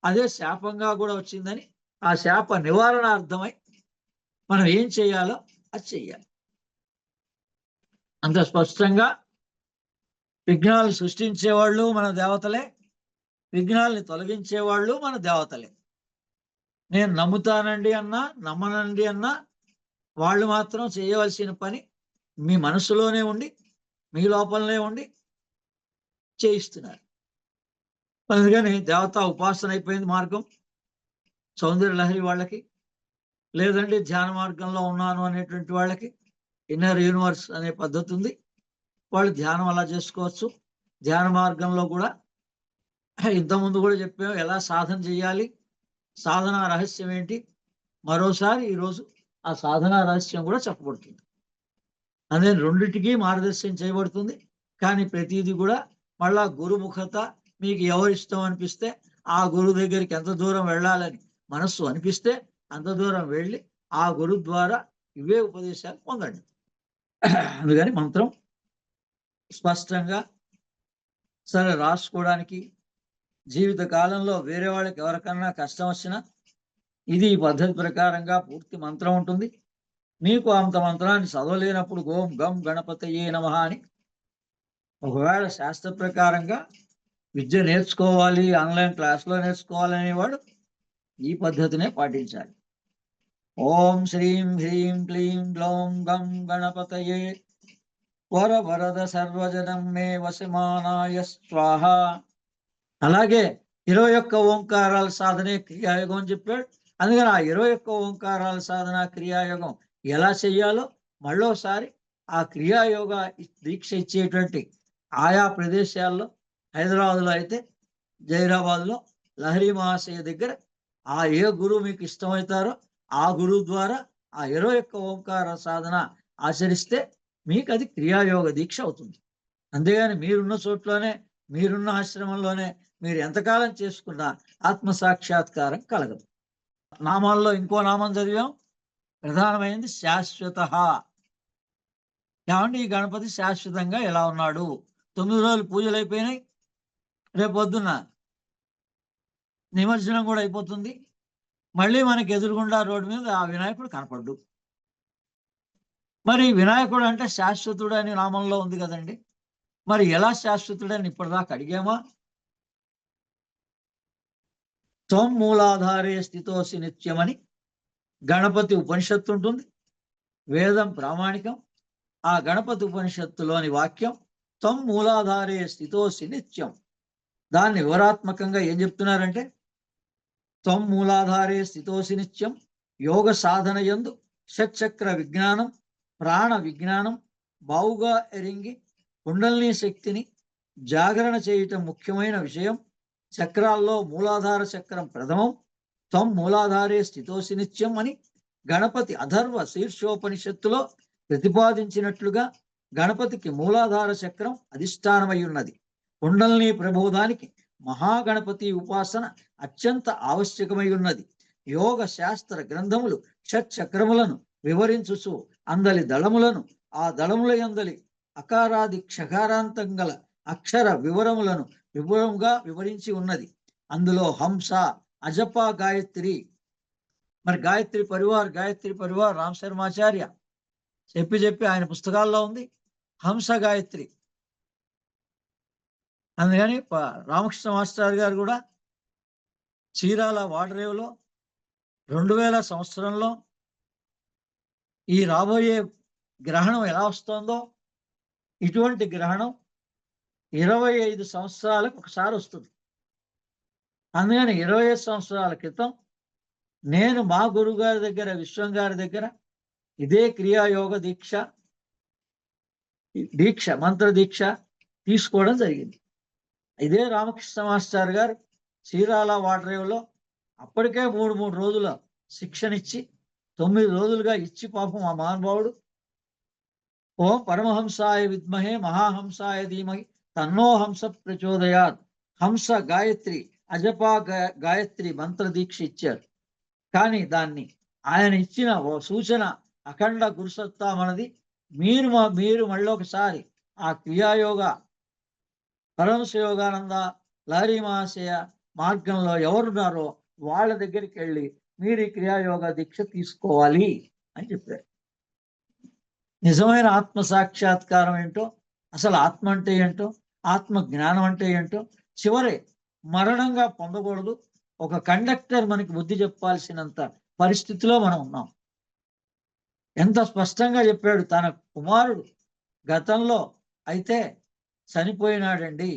అదే శాపంగా కూడా వచ్చిందని ఆ శాప నివారణ అర్థమై మనం ఏం చేయాలో అది చెయ్యాలి. అంత స్పష్టంగా విఘ్నాలు సృష్టించేవాళ్ళు మన దేవతలే, విఘ్నాల్ని తొలగించేవాళ్ళు మన దేవతలే. నేను నమ్ముతానండి అన్నా నమ్మనండి అన్నా వాళ్ళు మాత్రం చేయవలసిన పని మీ మనసులోనే ఉండి మీ లోపలనే ఉండి చేయిస్తున్నారు. అందుకని దేవతా ఉపాసన అయిపోయింది మార్గం సౌందర్య లహరి వాళ్ళకి. లేదండి ధ్యాన మార్గంలో ఉన్నాను అనేటువంటి వాళ్ళకి ఇన్నర్ యూనివర్స్ అనే పద్ధతి ఉంది. వాళ్ళు ధ్యానం అలా చేసుకోవచ్చు. ధ్యాన మార్గంలో కూడా ఇంతకుముందు కూడా చెప్పాము ఎలా సాధన చేయాలి, సాధన రహస్యం ఏంటి. మరోసారి ఈరోజు ఆ సాధన రహస్యం కూడా చెప్పబడుతుంది. అదే రెండింటికి మార్గదర్శనం చేయబడుతుంది. కానీ ప్రతిదీ కూడా మళ్ళా గురుముఖత మీకు ఎవరిష్టం అనిపిస్తే ఆ గురువు దగ్గరికి ఎంత దూరం వెళ్ళాలని మనస్సు అనిపిస్తే అంత దూరం వెళ్ళి ఆ గురువు ద్వారా ఇవే ఉపదేశాలు పొందండి. అందుకని మంత్రం స్పష్టంగా సరే రాసుకోవడానికి, జీవిత కాలంలో వేరే వాళ్ళకి ఎవరికన్నా కష్టం వచ్చినా ఇది ఈ పద్ధతి ప్రకారంగా పూర్తి మంత్రం ఉంటుంది. మీకు అంత మంత్రాన్ని చదవలేనప్పుడు ఓం గం గణపతయే నమః అని ఒకవేళ శాస్త్ర ప్రకారంగా విద్య నేర్చుకోవాలి, ఆన్లైన్ క్లాస్లో నేర్చుకోవాలనేవాడు ఈ పద్ధతినే పాటించాలి. ఓం శ్రీం హ్రీం క్లీం గ్లౌం గం గణపతయే వర వరద సర్వజనం మే వసమానాయ స్వాహ. అలాగే 21 ఓంకారాల సాధనే క్రియాయోగం అని చెప్పాడు. అందుకని ఆ 21 ఓంకారాల సాధన క్రియాయోగం ఎలా చెయ్యాలో మళ్ళోసారి ఆ క్రియాయోగ దీక్ష ఇచ్చేటువంటి ఆయా ప్రదేశాల్లో, హైదరాబాద్లో అయితే జైరాబాద్లో లహరి మహాశయ దగ్గర ఆ ఏ గురువు మీకు ఇష్టమవుతారో ఆ గురువు ద్వారా ఆ 21 ఓంకార సాధన ఆచరిస్తే మీకు అది క్రియాయోగ దీక్ష అవుతుంది. అంతేగాని మీరున్న చోట్లోనే, మీరున్న ఆశ్రమంలోనే మీరు ఎంతకాలం చేసుకున్నా ఆత్మసాక్షాత్కారం కలగదు. నామాల్లో ఇంకో నామం చదివాం, ప్రధానమైనది శాశ్వత. ఏమంటే ఈ గణపతి శాశ్వతంగా ఎలా ఉన్నాడు? 9 రోజులు పూజలు అయిపోయినాయి, రేపు పొద్దున్న నిమజ్జనం కూడా అయిపోతుంది. మళ్ళీ మనకి ఎదురుగుండా రోడ్డు మీద ఆ వినాయకుడు కనపడ్డు. మరి వినాయకుడు అంటే శాశ్వతుడు అని నామంలో ఉంది కదండి. మరి ఎలా శాశ్వతుడని ఇప్పటిదాకా అడిగామా? త్వం మూలాధారే స్థితోసి నిత్యమని గణపతి ఉపనిషత్తు ఉంటుంది. వేదం ప్రామాణికం. ఆ గణపతి ఉపనిషత్తులోని వాక్యం త్వం మూలాధారే స్థితోసి నిత్యం. దాన్ని వివరాత్మకంగా ఏం చెప్తున్నారంటే, త్వం మూలాధారే స్థితోసి నిత్యం యోగ సాధన యందు షట్చక్ర విజ్ఞానం, ప్రాణ విజ్ఞానం బావుగా ఎరింగి కుండలిని శక్తిని జాగరణ చేయటం ముఖ్యమైన విషయం. చక్రాల్లో మూలాధార చక్రం ప్రథమం. త్వం మూలాధారే స్థితోసి నిత్యం అని గణపతి అథర్వ శీర్షోపనిషత్తులో ప్రతిపాదించినట్లుగా గణపతికి మూలాధార చక్రం అధిష్టానమై ఉన్నది. కుండలిని ప్రబోధానికి మహాగణపతి ఉపాసన అత్యంత ఆవశ్యకమై ఉన్నది. యోగ శాస్త్ర గ్రంథములు షట్చక్రములను వివరించుచు అందలి దళములను, ఆ దళముల యందలి అకారాది క్షకారాంతం గల అక్షర వివరములను వివరంగా వివరించి ఉన్నది. అందులో హంస, అజప, గాయత్రి, మరి గాయత్రి పరివార్ రామ్ శర్మాచార్య చెప్పి ఆయన పుస్తకాల్లో ఉంది హంస గాయత్రి. అందుకని రామకృష్ణ మాస్టర్ గారు కూడా చీరాల వాడరేవులో 2000 సంవత్సరంలో ఈ రాబోయే గ్రహణం ఎలా వస్తుందో ఇటువంటి గ్రహణం 25 సంవత్సరాలకు ఒకసారి వస్తుంది. అందుకని 25 సంవత్సరాల క్రితం నేను మా గురువు గారి దగ్గర, విశ్వం గారి దగ్గర ఇదే క్రియాయోగ దీక్ష మంత్ర దీక్ష తీసుకోవడం జరిగింది. ఇదే రామకృష్ణ మాస్టర్ గారు చీరాల వాడరేవులో అప్పటికే 3 రోజుల శిక్షణ ఇచ్చి 9 రోజులుగా ఇచ్చి పాపం ఆ మహానుభావుడు ఓం పరమహంసాయ విద్మహే మహాహంసాయ ధీమహి తన్నో హంస ప్రచోదయాత్ హంస గాయత్రి అజప గాయత్రి మంత్ర దీక్ష ఇచ్చారు. కానీ దాన్ని ఆయన ఇచ్చిన ఓ సూచన అఖండ గురుసత్తా మనది. మీరు మళ్ళీ ఒకసారి ఆ క్రియాయోగ పరమశ యోగానంద లహరి మహాశయ మార్గంలో ఎవరున్నారో వాళ్ళ దగ్గరికి వెళ్ళి మీరు ఈ క్రియాయోగ దీక్ష తీసుకోవాలి అని చెప్పారు. నిజమైన ఆత్మ సాక్షాత్కారం ఏంటో, అసలు ఆత్మ అంటే ఏంటో, ఆత్మ జ్ఞానం అంటే ఏంటో చివరే మరణంగా పొందకూడదు. ఒక కండక్టర్ మనకి బుద్ధి చెప్పాల్సినంత పరిస్థితిలో మనం ఉన్నాం. ఎంత స్పష్టంగా చెప్పాడు. తన కుమారుడు గతంలో అయితే చనిపోయినాడండి,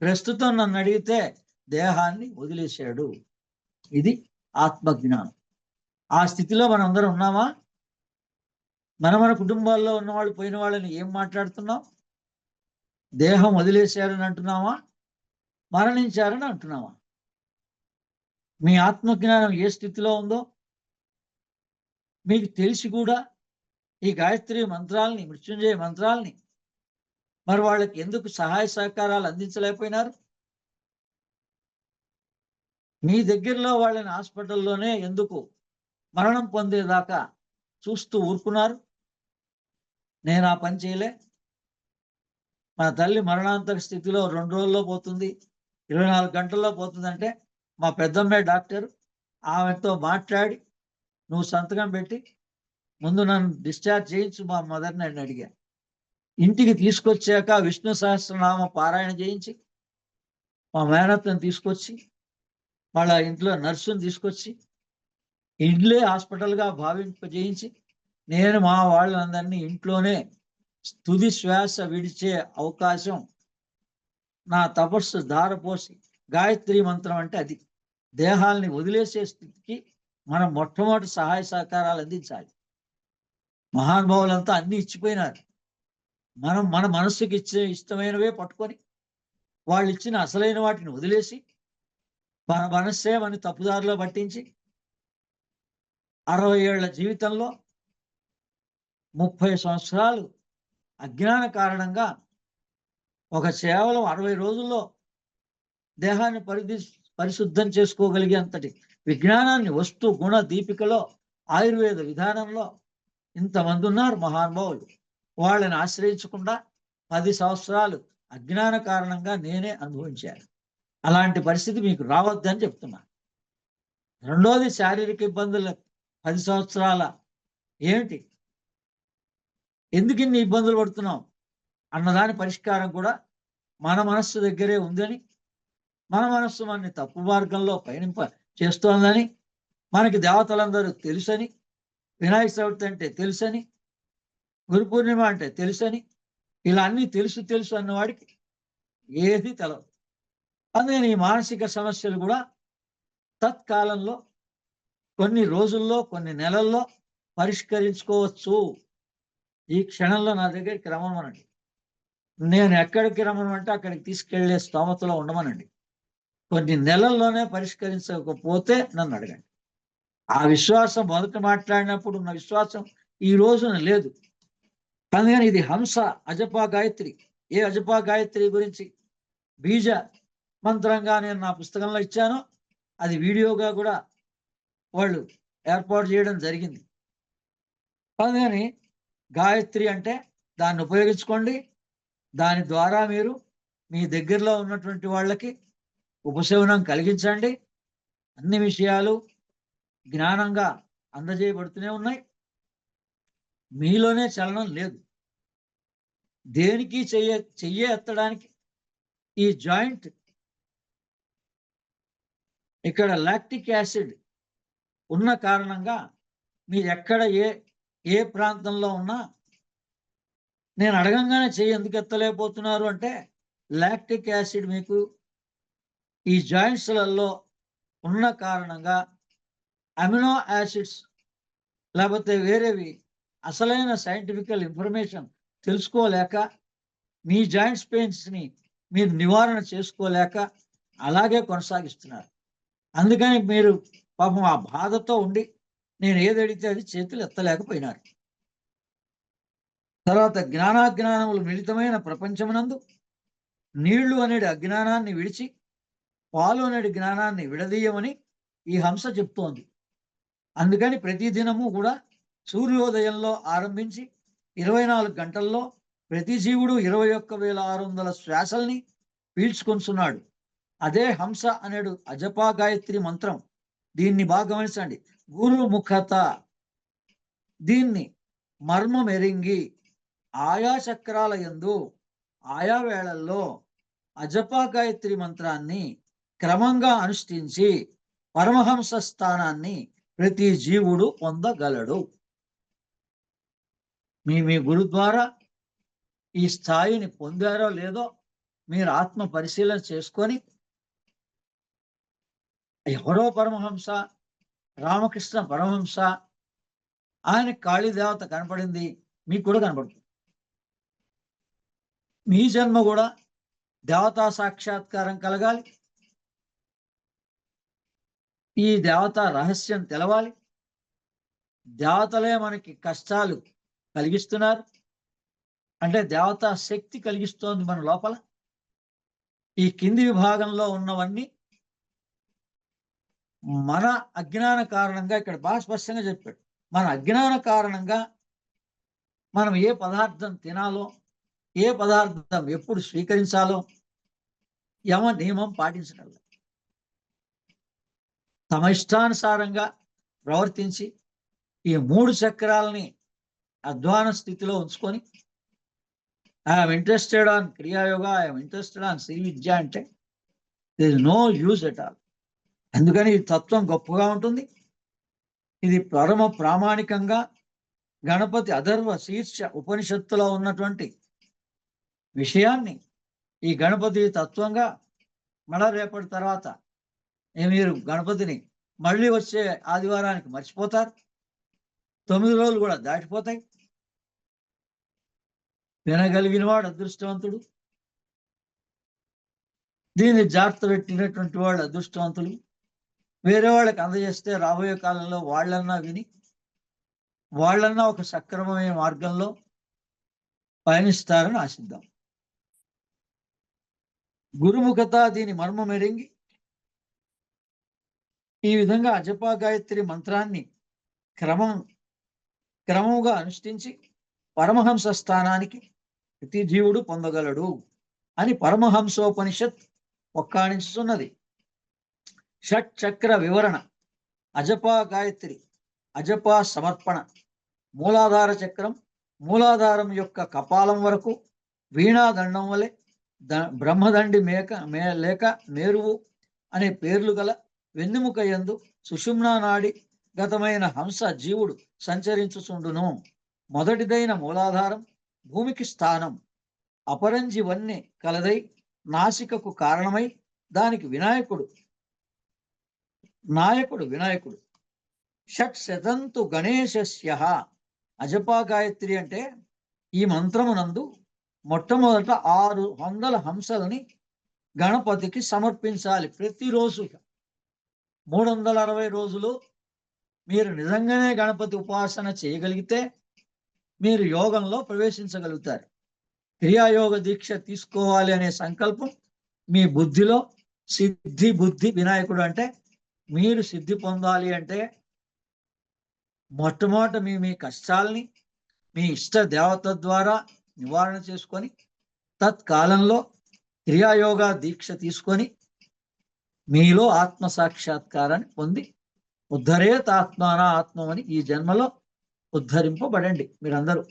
ప్రస్తుతం నన్ను అడిగితే దేహాన్ని వదిలేశాడు. ఇది ఆత్మజ్ఞానం. ఆ స్థితిలో మనం అందరం ఉన్నామా? మన కుటుంబాల్లో ఉన్నవాళ్ళు పోయిన వాళ్ళని ఏం మాట్లాడుతున్నాం? దేహం వదిలేశారని అంటున్నామా? మరణించారని అంటున్నామా? మీ ఆత్మజ్ఞానం ఏ స్థితిలో ఉందో మీకు తెలిసి కూడా ఈ గాయత్రి మంత్రాల్ని, మృత్యుంజయ మంత్రాల్ని మరి వాళ్ళకి ఎందుకు సహాయ సహకారాలు అందించలేకపోయినారు? మీ దగ్గరలో వాళ్ళని హాస్పిటల్లోనే ఎందుకు మరణం పొందేదాకా చూస్తూ ఊరుకున్నారు? నేను ఆ పని చేయలే. మా తల్లి మరణాంతక స్థితిలో 2 రోజుల్లో పోతుంది, 24 గంటల్లో పోతుందంటే మా పెద్దమ్మాయి డాక్టర్ ఆమెతో మాట్లాడి నువ్వు సంతకం పెట్టి ముందు నన్ను డిశ్చార్జ్ చేయించు మా మదర్ని అని అడిగా. ఇంటికి తీసుకొచ్చాక విష్ణు సహస్రనామ పారాయణ చేయించి మా మేనత్తను తీసుకొచ్చి వాళ్ళ ఇంట్లో నర్సును తీసుకొచ్చి ఇడ్లే హాస్పిటల్గా భావింపజేయించి నేను మా వాళ్ళందరినీ ఇంట్లోనే తుది శ్వాస విడిచే అవకాశం నా తపస్సు ధారపోసి గాయత్రి మంత్రం అంటే అది. దేహాల్ని వదిలేసే స్థితికి మనం మొట్టమొదటి సహాయ సహకారాలు అందించాలి. మహానుభావులంతా అన్ని ఇచ్చిపోయినారు. మనం మన మనస్సుకి ఇష్టమైనవే పట్టుకొని వాళ్ళు ఇచ్చిన అసలైన వాటిని వదిలేసి మన మనస్సే మన తప్పుదారిలో పట్టించి 60 ఏళ్ల జీవితంలో 30 సంవత్సరాలు అజ్ఞాన కారణంగా ఒక కేవలం 60 రోజుల్లో దేహాన్ని పరిశుద్ధం చేసుకోగలిగే అంతటి విజ్ఞానాన్ని వస్తు గుణ దీపికలో ఆయుర్వేద విధానంలో ఇంతమంది ఉన్నారు మహానుభావులు. వాళ్ళని ఆశ్రయించకుండా 10 సంవత్సరాలు అజ్ఞాన కారణంగా నేనే అనుభవించాను. అలాంటి పరిస్థితి మీకు రావద్దని చెప్తున్నాను. రెండోది, శారీరక ఇబ్బందులు 10 సంవత్సరాల ఏమిటి, ఎందుకు ఇన్ని ఇబ్బందులు పడుతున్నాం అన్నదాని పరిష్కారం కూడా మన మనస్సు దగ్గరే ఉందని, మన మనస్సు మనని తప్పు మార్గంలో పయనింప చేస్తోందని, మనకి దేవతలందరూ తెలుసని, వినాయక చవితి అంటే తెలుసని, గురు పూర్ణిమ అంటే తెలుసని, ఇలా అన్నీ తెలుసు అన్నవాడికి ఏది తెలవదు. అందుకని ఈ మానసిక సమస్యలు కూడా తత్కాలంలో, కొన్ని రోజుల్లో, కొన్ని నెలల్లో పరిష్కరించుకోవచ్చు. ఈ క్షణంలో నా దగ్గరికి రమ్మనండి, నేను ఎక్కడికి రమ్మనంటే అక్కడికి తీసుకెళ్లే స్తోమతలో ఉండమనండి. కొన్ని నెలల్లోనే పరిష్కరించకపోతే నన్ను అడగండి. ఆ విశ్వాసం మొదట మాట్లాడినప్పుడు ఉన్న విశ్వాసం ఈ రోజున లేదు. అందుకని ఇది హంస అజపా గాయత్రి. ఏ అజపా గాయత్రి గురించి బీజ మంత్రంగా నేను నా పుస్తకంలో ఇచ్చాను. అది వీడియోగా కూడా వాళ్ళు ఏర్పాటు చేయడం జరిగింది. అందుకని గాయత్రి అంటే దాన్ని ఉపయోగించుకోండి. దాని ద్వారా మీరు మీ దగ్గరలో ఉన్నటువంటి వాళ్ళకి ఉపశమనం కలిగించండి. అన్ని విషయాలు జ్ఞానంగా అందజేయబడుతూనే ఉన్నాయి. మీలోనే చలనం లేదు. దేనికి చెయ్యే ఎత్తడానికి ఈ జాయింట్, ఇక్కడ లాక్టిక్ యాసిడ్ ఉన్న కారణంగా మీరు ఎక్కడ ఏ ప్రాంతంలో ఉన్నా నేను అడగంగానే చెయ్యి ఎందుకు ఎత్తలేకపోతున్నారు అంటే, లాక్టిక్ యాసిడ్ మీకు ఈ జాయింట్స్లలో ఉన్న కారణంగా అమినో యాసిడ్స్ లేకపోతే వేరేవి అసలైన సైంటిఫికల్ ఇన్ఫర్మేషన్ తెలుసుకోలేక మీ జాయింట్స్ పెయిన్స్ని మీరు నివారణ చేసుకోలేక అలాగే కొనసాగిస్తున్నారు. అందుకని మీరు పాపం ఆ బాధతో ఉండి నేను ఏది అడిగితే అది చేతులు ఎత్తలేకపోయినారు. తర్వాత జ్ఞానాజ్ఞానములు మిళితమైన ప్రపంచమునందు నీళ్లు అనేది అజ్ఞానాన్ని విడిచి పాలు అనేది జ్ఞానాన్ని విడదీయమని ఈ హంస చెప్తోంది. అందుకని ప్రతిదినము కూడా సూర్యోదయంలో ఆరంభించి 24 గంటల్లో ప్రతి జీవుడు 21,600 శ్వాసల్ని పీల్చుకొంటున్నాడు. అదే హంస అనేడు అజపా గాయత్రి మంత్రం. దీన్ని బాగా గమనించండి. గురు ముఖత, దీన్ని మర్మం ఎరింగి ఆయా చక్రాల యందు ఆయా వేళల్లో అజపా గాయత్రి మంత్రాన్ని క్రమంగా అనుష్ఠించి పరమహంస స్థానాన్ని ప్రతి జీవుడు పొందగలడు. మీ గురు ద్వారా ఈ స్థాయిని పొందారో లేదో మీరు ఆత్మ పరిశీలన చేసుకొని, ఎవరో పరమహంస, రామకృష్ణ పరమహంస, ఆయన కాళీదేవత కనపడింది, మీకు కూడా కనపడుతుంది. మీ జన్మ కూడా దేవతా సాక్షాత్కారం కలగాలి. ఈ దేవతా రహస్యం తెలవాలి. దేవతలే మనకి కష్టాలు కలిగిస్తున్నారు అంటే దేవతా శక్తి కలిగిస్తోంది మన లోపల. ఈ కింది విభాగంలో ఉన్నవన్నీ మన అజ్ఞాన కారణంగా, ఇక్కడ బాగా స్పష్టంగా చెప్పాడు, మన అజ్ఞాన కారణంగా మనం ఏ పదార్థం తినాలో, ఏ పదార్థం ఎప్పుడు స్వీకరించాలో యమ నియమం పాటించడం, తమ ఇష్టానుసారంగా ప్రవర్తించి ఈ 3 చక్రాలని అధ్వాన స్థితిలో ఉంచుకొని I'm interested on Kriya Yoga, I'm interested on Shri Vidya అంటే there is no use at all. అందుకని ఈ తత్వం గొప్పగా ఉంటుంది. ఇది పరమ ప్రామాణికంగా గణపతి అథర్వ శీర్ష ఉపనిషత్తులో ఉన్నటువంటి విషయాన్ని ఈ గణపతి తత్వంగా మళ్ళా రేపటి తర్వాత మీరు గణపతిని మళ్ళీ వచ్చే ఆదివారానికి మర్చిపోతారు. 9 రోజులు కూడా దాటిపోతాయి. వినగలిగిన వాడు అదృష్టవంతుడు. దీన్ని జాగ్రత్త పెట్టినటువంటి వాళ్ళు అదృష్టవంతులు. వేరే వాళ్ళకి అందజేస్తే రాబోయే కాలంలో వాళ్ళన్నా విని వాళ్ళన్నా ఒక సక్రమమైన మార్గంలో పయనిస్తారని ఆశిద్దాం. గురుముఖత దీని మర్మం ఎరింగి ఈ విధంగా అజపా గాయత్రి మంత్రాన్ని క్రమముగా అనుష్ఠించి పరమహంస స్థానానికి ప్రతి జీవుడు పొందగలడు అని పరమహంసోపనిషత్ ఒక్కాణించుతున్నది. షట్ చక్ర వివరణ, అజపా గాయత్రి, అజపా సమర్పణ, మూలాధార చక్రం, మూలాధారం యొక్క కపాలం వరకు వీణాదండం వలె బ్రహ్మదండి లేక మేరువు అనే పేర్లు గల వెన్నెముక యందు సుషుమ్నా నాడి గతమైన హంస జీవుడు సంచరించుచుండును. మొదటిదైన మూలాధారం భూమికి స్థానం. అపరంజి వన్నె కలదై నాసికకు కారణమై దానికి వినాయకుడు. షట్ శతంతు గణేశస్య. అజపా గాయత్రి అంటే ఈ మంత్రమునందు మొట్టమొదట 600 హంసలని గణపతికి సమర్పించాలి ప్రతిరోజు. 360 రోజులు మీరు నిజంగానే గణపతి ఉపాసన చేయగలిగితే మీరు యోగంలో ప్రవేశించగలుగుతారు. క్రియాయోగ దీక్ష తీసుకోవాలి అనే సంకల్పం మీ బుద్ధిలో సిద్ధి బుద్ధి వినాయకుడు అంటే మీరు సిద్ధి పొందాలి అంటే మొట్టమొదట మీ కష్టాలని మీ ఇష్ట దేవత ద్వారా నివారణ చేసుకొని తత్కాలంలో క్రియాయోగ దీక్ష తీసుకొని మీలో ఆత్మ సాక్షాత్కారాన్ని పొంది ఉద్ధరేత్ ఆత్మాన ఆత్మని ఈ జన్మలో ఉద్ధరింపబడండి. మీరందరూ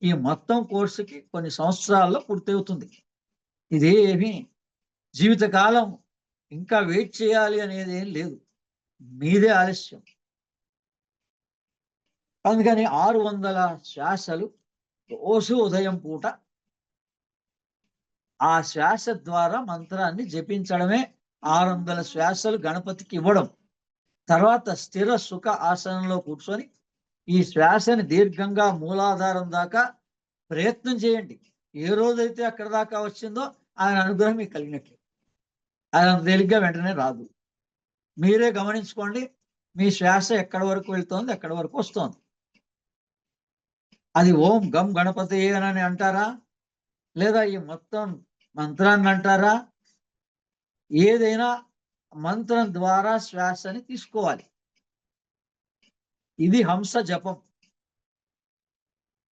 ఈ మొత్తం కోర్సుకి కొన్ని సంవత్సరాల్లో పూర్తవుతుంది. ఇదేమి జీవితకాలం ఇంకా వెయిట్ చేయాలి అనేది ఏం లేదు, మీదే ఆలస్యం. అందుకని 600 శ్వాసలు రోజు ఉదయం పూట ఆ శ్వాస ద్వారా మంత్రాన్ని జపించడమే 600 శ్వాసలు గణపతికి ఇవ్వడం. తర్వాత స్థిర సుఖ ఆసనంలో కూర్చొని ఈ శ్వాసని దీర్ఘంగా మూలాధారం దాకా ప్రయత్నం చేయండి. ఏ రోజైతే అక్కడ దాకా వచ్చిందో ఆయన అనుగ్రహం మీకు కలిగినట్లు. ఆయన తేలిగ్గా వెంటనే రాదు. మీరే గమనించుకోండి, మీ శ్వాస ఎక్కడి వరకు వెళ్తోంది, ఎక్కడి వరకు వస్తోంది. అది ఓం గం గణపతి అని అంటారా, లేదా ఈ మొత్తం మంత్రాన్ని అంటారా? ఏదైనా మంత్రం ద్వారా శ్వాసని తీసుకోవాలి. ఇది హంస జపం,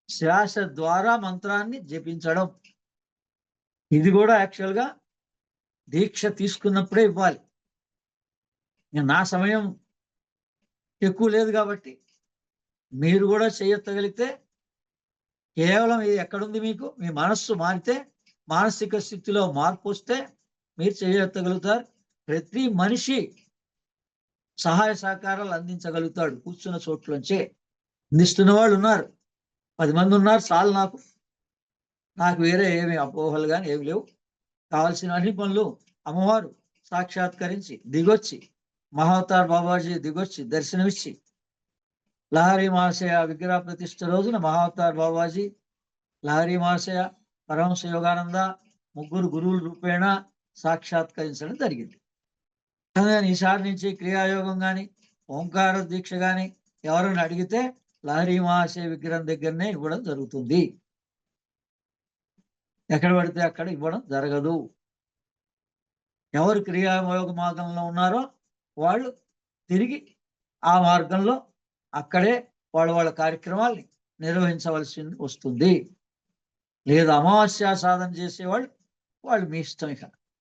శ్వాస ద్వారా మంత్రాన్ని జపించడం. ఇది కూడా యాక్చువల్గా దీక్ష తీసుకున్నప్పుడే ఇవ్వాలి. నా సమయం ఎక్కువ లేదు కాబట్టి మీరు కూడా చేయగలిగితే కేవలం ఇది ఎక్కడుంది మీకు, మీ మనస్సు మారితే, మానసిక స్థితిలో మార్పు వస్తే మీరు చేయగలుగుతారు. ప్రతి మనిషి సహాయ సహకారాలు అందించగలుగుతాడు. కూర్చున్న చోట్లోంచే అందిస్తున్న వాళ్ళు ఉన్నారు, 10 మంది ఉన్నారు చాలు. నాకు వేరే ఏమి అపోహలు కానీ ఏమి లేవు. కావాల్సిన అన్ని పనులు అమ్మవారు సాక్షాత్కరించి దిగొచ్చి, మహావతార్ బాబాజీ దిగొచ్చి దర్శనమిచ్చి, లహరి మహాశయ విగ్రహ ప్రతిష్ఠ రోజున మహావతార్ బాబాజీ, లహరి మహాశయ, పరమహంస యోగానంద ముగ్గురు గురువుల రూపేణ సాక్షాత్కరించడం జరిగింది. ఈసారి నుంచి క్రియాయోగం కానీ ఓంకార దీక్ష కానీ ఎవరైనా అడిగితే లహరి మహాశయ విగ్రహం దగ్గరనే ఇవ్వడం జరుగుతుంది. ఎక్కడ పడితే అక్కడ ఇవ్వడం జరగదు. ఎవరు క్రియాయోగ మార్గంలో ఉన్నారో వాళ్ళు తిరిగి ఆ మార్గంలో అక్కడే వాళ్ళ కార్యక్రమాల్ని నిర్వహించవలసి వస్తుంది. లేదా అమావాస్య సాధన చేసేవాళ్ళు మీ ఇష్టం. ఇక